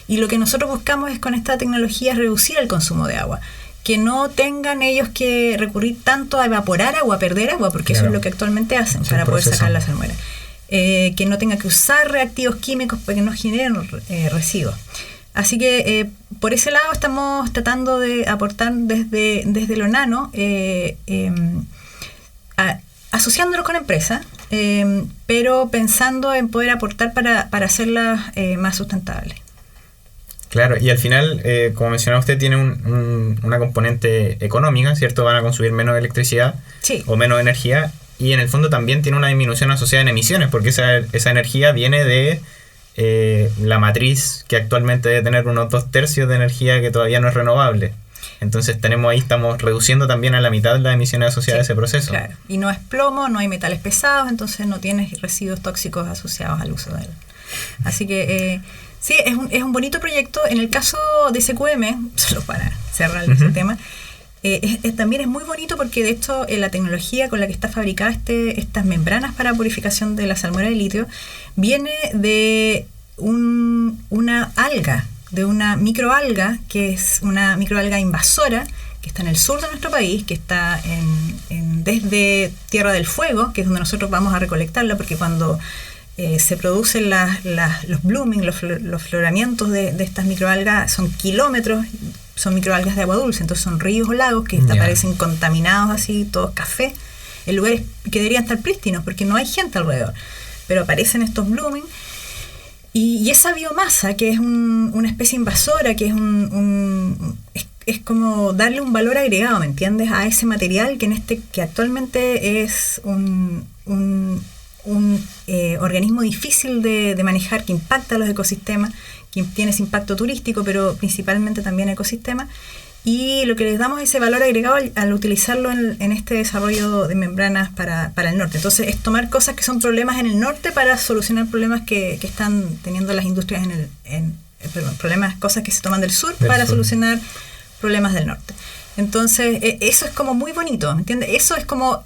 y lo que nosotros buscamos es con esta tecnología reducir el consumo de agua. que no tengan ellos que recurrir tanto a evaporar agua, a perder agua, porque eso es lo que actualmente hacen para poder sacar la salmuera. Que no tenga que usar reactivos químicos para que no generen residuos. Así que por ese lado estamos tratando de aportar desde lo nano, asociándonos con empresas, pero pensando en poder aportar para hacerlas más sustentables. Claro, y al final, como mencionaba usted, tiene una componente económica, ¿cierto? Van a consumir menos electricidad o menos energía, y en el fondo también tiene una disminución asociada en emisiones, porque esa energía viene de la matriz que actualmente debe tener unos 2/3 de energía que todavía no es renovable. Entonces estamos reduciendo también a la mitad las emisiones asociadas a ese proceso. Claro, y no es plomo, no hay metales pesados, entonces no tienes residuos tóxicos asociados al uso de él. Así que sí, es un bonito proyecto. En el caso de SQM, solo para cerrar ese tema, también es muy bonito porque de hecho la tecnología con la que está fabricada estas membranas para purificación de la salmuera de litio viene de una alga, de una microalga, que es una microalga invasora, que está en el sur de nuestro país, que está desde Tierra del Fuego, que es donde nosotros vamos a recolectarla, porque cuando se producen los blooming, los floramientos de estas microalgas, son kilómetros, son microalgas de agua dulce, entonces son ríos o lagos que aparecen contaminados así, todos café, en lugares que deberían estar prístinos, porque no hay gente alrededor, pero aparecen estos blooming. Y esa biomasa, que es una especie invasora, que es como darle un valor agregado, ¿me entiendes?, a ese material que actualmente es un organismo difícil de manejar, que impacta a los ecosistemas, que tiene ese impacto turístico, pero principalmente también ecosistema. Y lo que les damos es ese valor agregado al utilizarlo en este desarrollo de membranas para el norte. Entonces es tomar cosas que son problemas en el norte para solucionar problemas que están teniendo las industrias cosas que se toman del sur para solucionar problemas del norte. Entonces eso es como muy bonito, ¿me entiendes? Eso es como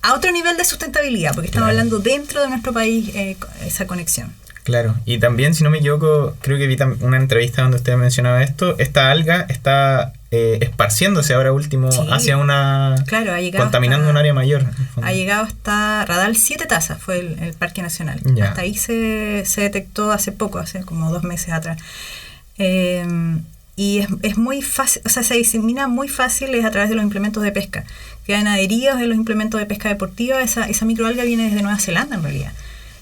a otro nivel de sustentabilidad, porque estamos hablando dentro de nuestro país, esa conexión. Claro, y también, si no me equivoco, creo que vi una entrevista donde usted mencionaba esto, esta alga está esparciendo,se ahora último hacia contaminando un área mayor. Ha llegado hasta Radal 7 Tazas, fue el Parque Nacional. Hasta ahí se detectó hace poco, hace como 2 meses atrás. Y es muy fácil, o sea, se disemina muy fácil a través de los implementos de pesca. Quedan adheridos en los implementos de pesca deportiva. Esa microalga viene desde Nueva Zelanda, en realidad.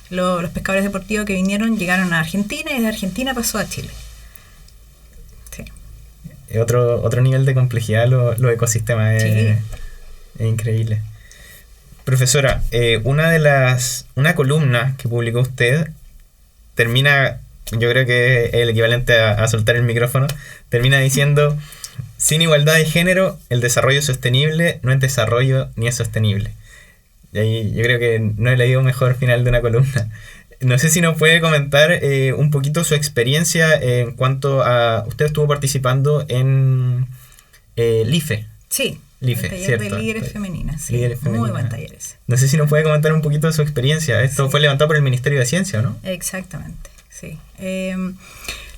Los pescadores deportivos que llegaron a Argentina y desde Argentina pasó a Chile. Sí. Otro nivel de complejidad los ecosistemas. Es increíble. Profesora, una columna que publicó usted termina, yo creo que es el equivalente a soltar el micrófono, termina diciendo: sin igualdad de género, el desarrollo sostenible no es desarrollo ni es sostenible. Y ahí yo creo que no he leído un mejor final de una columna. No sé si nos puede comentar un poquito su experiencia en cuanto a... Usted estuvo participando en LIFE. Sí, LIFE, el taller ¿cierto? de líderes femeninas. Sí, líderes femeninas. Muy buen taller ese. No sé si nos puede comentar un poquito de su experiencia. Esto fue levantado por el Ministerio de Ciencia, ¿no? Exactamente, sí.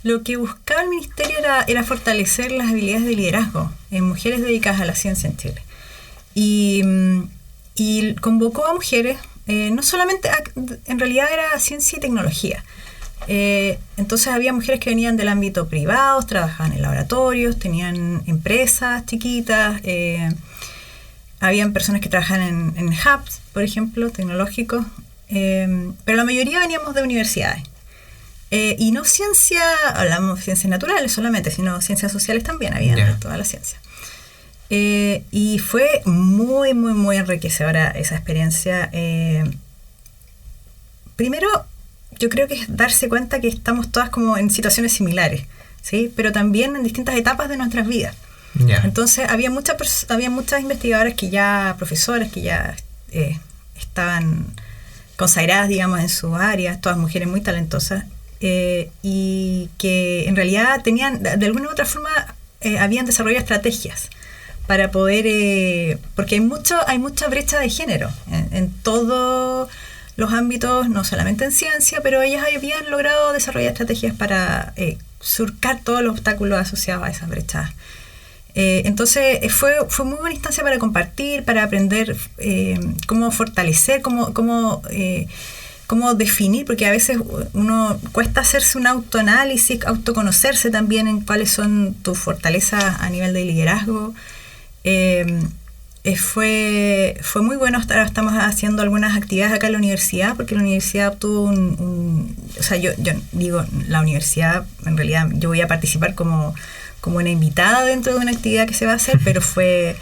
Lo que buscaba el Ministerio era fortalecer las habilidades de liderazgo en mujeres dedicadas a la ciencia en Chile. Y convocó a mujeres, no solamente, en realidad era ciencia y tecnología. Entonces había mujeres que venían del ámbito privado, trabajaban en laboratorios, tenían empresas chiquitas, habían personas que trabajaban en hubs, por ejemplo, tecnológicos, pero la mayoría veníamos de universidades. Y no hablamos de ciencias naturales solamente, sino ciencias sociales también, había toda la ciencia. Y fue muy, muy, muy enriquecedora esa experiencia. Primero, yo creo que es darse cuenta que estamos todas como en situaciones similares, ¿sí? Pero también en distintas etapas de nuestras vidas. Entonces, había muchas investigadoras profesoras que ya estaban consagradas, digamos, en su área, todas mujeres muy talentosas, y que en realidad tenían, de alguna u otra forma, habían desarrollado estrategias para poder, porque hay mucha brecha de género en todos los ámbitos, no solamente en ciencia, pero ellas habían logrado desarrollar estrategias para surcar todos los obstáculos asociados a esas brechas Entonces fue muy buena instancia para compartir, para aprender cómo fortalecer, cómo definir, porque a veces uno cuesta hacerse un autoanálisis, autoconocerse también en cuáles son tus fortalezas a nivel de liderazgo. Fue muy bueno. Estamos haciendo algunas actividades acá en la universidad, porque la universidad obtuvo o sea, yo digo, la universidad, en realidad yo voy a participar como una invitada dentro de una actividad que se va a hacer, pero fue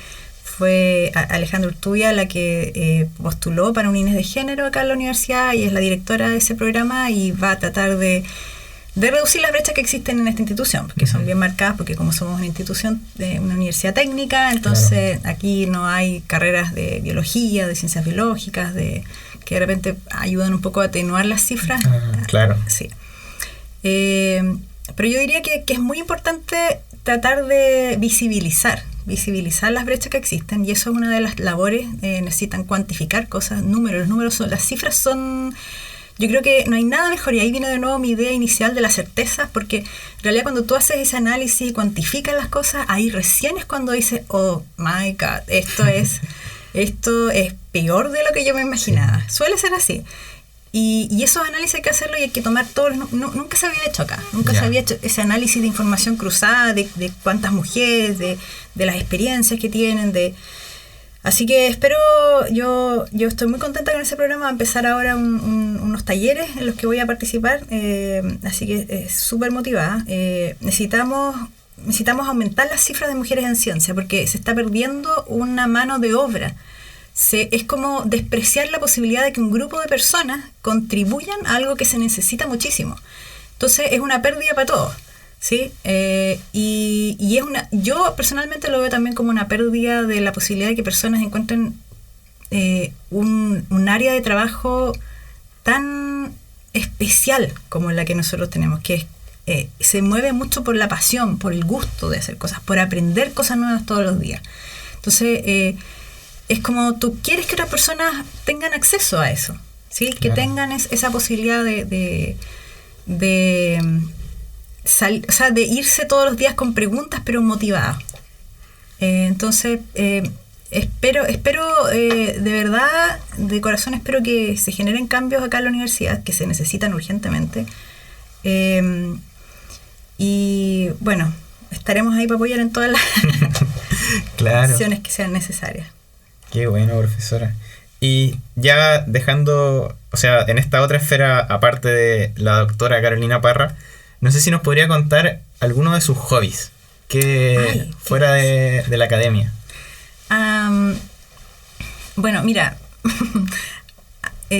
Alejandra Urtubia la que postuló para un INES de género acá en la universidad y es la directora de ese programa y va a tratar de reducir las brechas que existen en esta institución, porque son bien marcadas, porque como somos una institución de una universidad técnica, entonces aquí no hay carreras de biología, de ciencias biológicas, que de repente ayudan un poco a atenuar las cifras. Claro. Sí. Pero yo diría que es muy importante tratar de visibilizar las brechas que existen, y eso es una de las labores. Necesitan cuantificar cosas, las cifras son... Yo creo que no hay nada mejor, y ahí viene de nuevo mi idea inicial de las certezas, porque en realidad cuando tú haces ese análisis y cuantificas las cosas, ahí recién es cuando dices, oh my God, esto es peor de lo que yo me imaginaba. Sí. Suele ser así. Y esos análisis hay que hacerlo y hay que tomar todos. Nunca se había hecho acá, nunca se había hecho ese análisis de información cruzada, de cuántas mujeres, de las experiencias que tienen, así que espero, yo estoy muy contenta con ese programa. Va a empezar ahora unos talleres en los que voy a participar, así que es súper motivada. Necesitamos aumentar las cifras de mujeres en ciencia, porque se está perdiendo una mano de obra. Es como despreciar la posibilidad de que un grupo de personas contribuyan a algo que se necesita muchísimo. Entonces es una pérdida para todos. ¿Sí? Y yo personalmente lo veo también como una pérdida de la posibilidad de que personas encuentren un área de trabajo tan especial como la que nosotros tenemos, que se mueve mucho por la pasión, por el gusto de hacer cosas, por aprender cosas nuevas todos los días. Entonces es como tú quieres que otras personas tengan acceso a eso, ¿sí? Claro. Que tengan esa posibilidad de irse todos los días con preguntas, pero motivadas. Entonces, espero de verdad, de corazón, espero que se generen cambios acá en la universidad, que se necesitan urgentemente. Y bueno, estaremos ahí para apoyar en todas las acciones que sean necesarias. Qué bueno, profesora. Y ya dejando, o sea, en esta otra esfera, aparte de la doctora Carolina Parra, no sé si nos podría contar alguno de sus hobbies, fuera de la academia. Bueno, mira,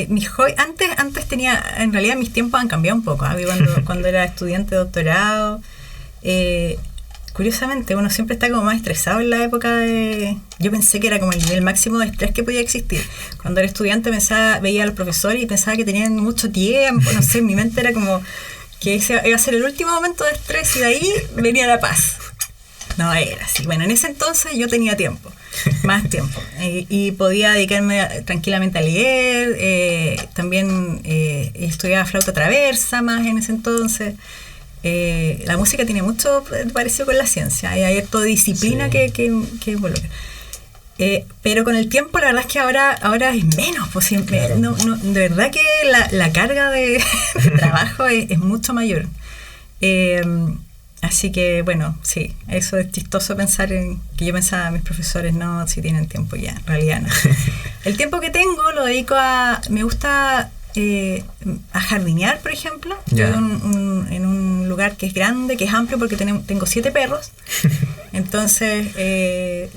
mis hobbies, antes tenía, en realidad mis tiempos han cambiado un poco, cuando era estudiante de doctorado, curiosamente uno siempre está como más estresado en la época yo pensé que era como el nivel máximo de estrés que podía existir. Cuando era estudiante veía a los profesores y pensaba que tenían mucho tiempo, no sé, en mi mente era como que ese iba a ser el último momento de estrés y de ahí venía la paz. No era así. Bueno, en ese entonces yo tenía tiempo, más tiempo, y podía dedicarme tranquilamente a leer. También estudiaba flauta traversa más en ese entonces. La música tiene mucho parecido con la ciencia, hay toda disciplina que involucra. Pero con el tiempo la verdad es que ahora es menos, pues, claro. De verdad que la carga de trabajo es mucho mayor. Así que bueno, sí, eso es chistoso pensar en que yo pensaba, mis profesores no, si tienen tiempo ya, en realidad no. El tiempo que tengo lo dedico me gusta a jardinear, por ejemplo. Yo en un lugar que es grande, que es amplio, porque tengo 7 perros. Entonces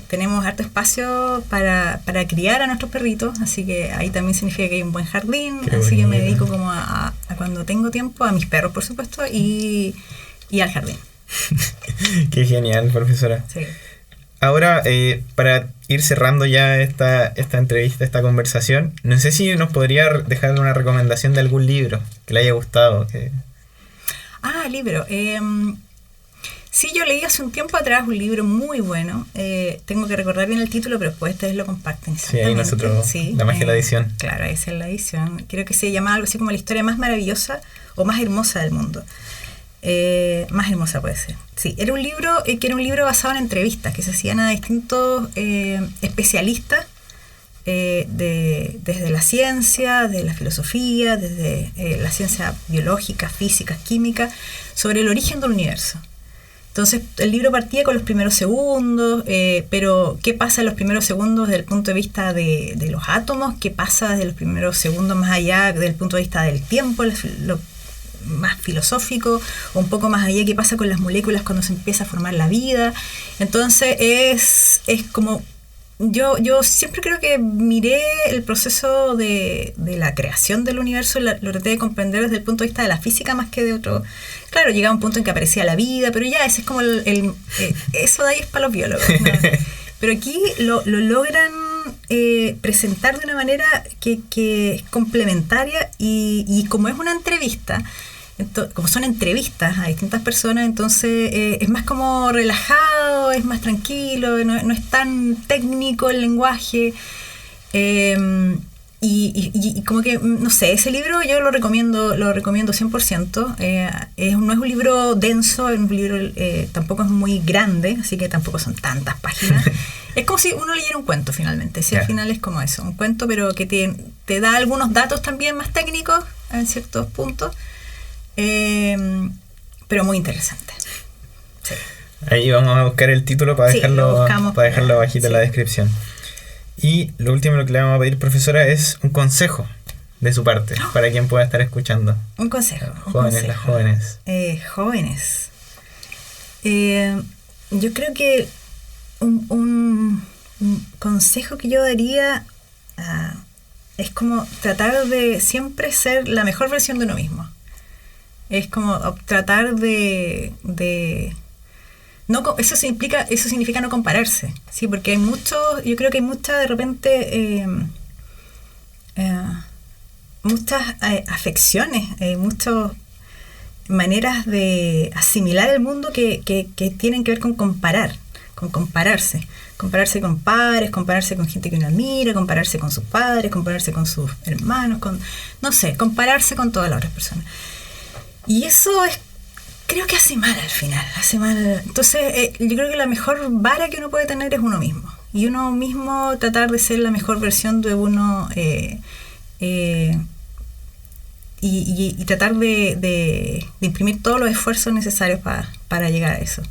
tenemos harto espacio para criar a nuestros perritos, así que ahí también significa que hay un buen jardín. Qué así bonito. Que me dedico como a cuando tengo tiempo, a mis perros, por supuesto, y al jardín. Qué genial, profesora. Sí. Ahora, para ir cerrando ya esta entrevista, esta conversación, no sé si nos podría dejar una recomendación de algún libro que le haya gustado. Libro. Sí, yo leí hace un tiempo atrás un libro muy bueno. Tengo que recordar bien el título, pero después ustedes lo comparten. Sí, ahí nosotros, la magia de la edición. Claro, esa es la edición. Creo que se llama algo así como La historia más maravillosa o más hermosa del mundo. más hermosa puede ser. Sí, era un libro que era un libro basado en entrevistas que se hacían a distintos especialistas desde la ciencia, desde la filosofía, desde la ciencia biológica, física, química, sobre el origen del universo. Entonces, el libro partía con los primeros segundos, pero ¿qué pasa en los primeros segundos desde el punto de vista de los átomos? ¿Qué pasa desde los primeros segundos más allá desde el punto de vista del tiempo, lo más filosófico, o un poco más allá, qué pasa con las moléculas cuando se empieza a formar la vida? Entonces, es como... Yo siempre creo que miré el proceso de la creación del universo, lo traté de comprender desde el punto de vista de la física más que de otro. Claro, llegaba un punto en que aparecía la vida, pero ya ese es como eso de ahí es para los biólogos, ¿no? Pero aquí lo logran presentar de una manera que es complementaria y como es una entrevista, como son entrevistas a distintas personas, entonces es más como relajado, es más tranquilo, no es tan técnico el lenguaje, y como que, no sé, ese libro yo lo recomiendo 100%. No es un libro denso, es un libro tampoco es muy grande, así que tampoco son tantas páginas. Es como si uno leyera un cuento finalmente, si al final es como eso, un cuento, pero que te da algunos datos también más técnicos en ciertos puntos. Pero muy interesante. Sí. Ahí vamos a buscar el título para dejarlo abajito en la descripción. Y lo último que le vamos a pedir, profesora, es un consejo de su parte para quien pueda estar escuchando. Un consejo. Las jóvenes. Jóvenes. Yo creo que un consejo que yo daría es como tratar de siempre ser la mejor versión de uno mismo. Es como tratar de no, eso significa no compararse, sí, porque hay yo creo que hay mucha de repente muchas afecciones, muchas maneras de asimilar el mundo que tienen que ver con compararse con pares, compararse con gente que uno admira, compararse con sus padres, compararse con sus hermanos, compararse con todas las otras personas. Y eso creo que hace mal al final, Entonces, yo creo que la mejor vara que uno puede tener es uno mismo. Y uno mismo tratar de ser la mejor versión de uno y tratar de imprimir todos los esfuerzos necesarios para llegar a eso.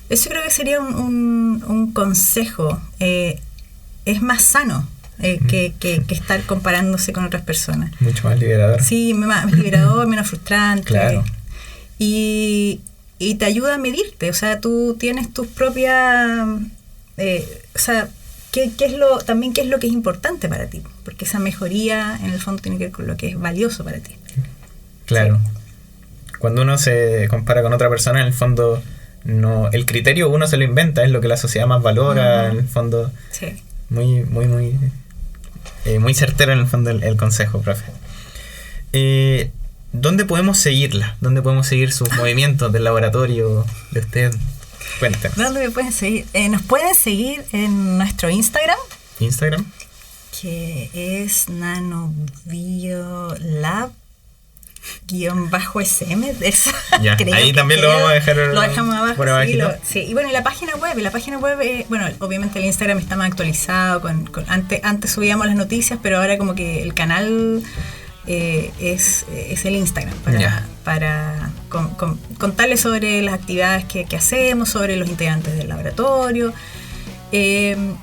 Eso creo que sería un consejo. Es más sano que estar comparándose con otras personas. Mucho más liberador. Sí, más liberador, menos frustrante. Claro. Y te ayuda a medirte. O sea, tú tienes tus propias... o sea, ¿qué es lo que es importante para ti? Porque esa mejoría, en el fondo, tiene que ver con lo que es valioso para ti. Claro. Sí. Cuando uno se compara con otra persona, en el fondo... No, el criterio uno se lo inventa, es lo que la sociedad más valora, en el fondo. Sí. Muy certero en el fondo el consejo, profe. ¿Dónde podemos seguirla? ¿Dónde podemos seguir sus movimientos del laboratorio de usted? Cuéntanos. ¿Dónde me pueden seguir? Nos pueden seguir en nuestro Instagram, que es nanobiolab _SM de esa. Ya, ahí también lo vamos a dejar. Lo dejamos abajo. Por abajito. Sí, y bueno, y la página web, bueno, obviamente el Instagram está más actualizado. Antes subíamos las noticias, pero ahora como que el canal es el Instagram para contarles sobre las actividades que hacemos, sobre los integrantes del laboratorio.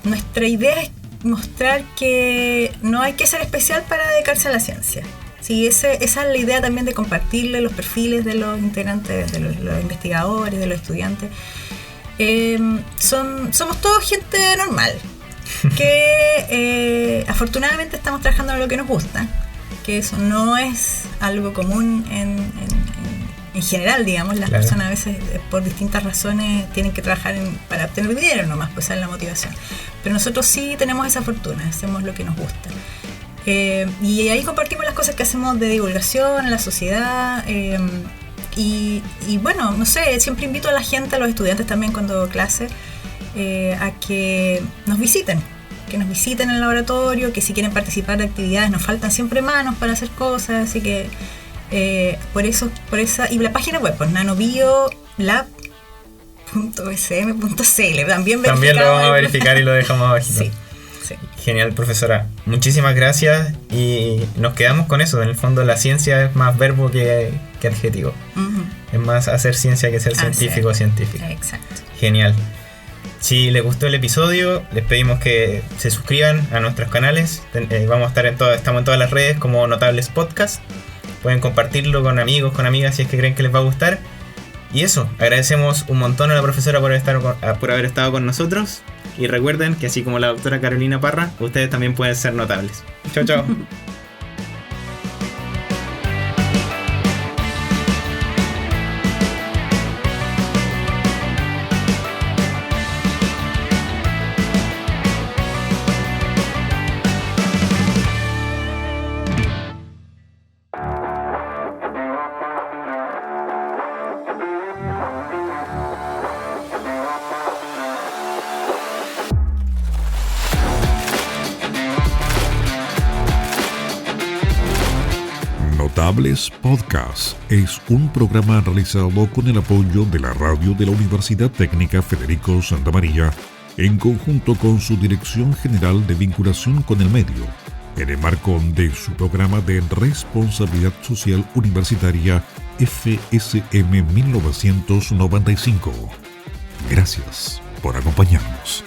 Nuestra idea es mostrar que no hay que ser especial para dedicarse a la ciencia. Sí, esa es la idea también de compartirle los perfiles de los integrantes, de los investigadores, de los estudiantes. Somos todos gente normal, que afortunadamente estamos trabajando en lo que nos gusta, que eso no es algo común en general, digamos. Las personas a veces por distintas razones tienen que trabajar para obtener dinero nomás, pues esa es la motivación. Pero nosotros sí tenemos esa fortuna, hacemos lo que nos gusta. Y ahí compartimos las cosas que hacemos de divulgación en la sociedad, y bueno, no sé, siempre invito a la gente, a los estudiantes también cuando doy clase, a que nos visiten en el laboratorio, que si quieren participar de actividades, nos faltan siempre manos para hacer cosas, así que por esa, y la página web, pues nanobiolab.sm.cl. También lo vamos a verificar y lo dejamos abajito. Sí. Genial, profesora. Muchísimas gracias y nos quedamos con eso. En el fondo la ciencia es más verbo que adjetivo. Uh-huh. Es más hacer ciencia que ser científico o científica. Exacto. Genial. Si les gustó el episodio, les pedimos que se suscriban a nuestros canales. Vamos a estar estamos en todas las redes como Notables Podcast. Pueden compartirlo con amigos, con amigas si es que creen que les va a gustar. Y eso, agradecemos un montón a la profesora por haber estado con nosotros. Y recuerden que así como la doctora Carolina Parra, ustedes también pueden ser notables. Chao, chao. Notables Podcast es un programa realizado con el apoyo de la radio de la Universidad Técnica Federico Santa María en conjunto con su Dirección General de Vinculación con el Medio, en el marco de su programa de Responsabilidad Social Universitaria FSM 1995. Gracias por acompañarnos.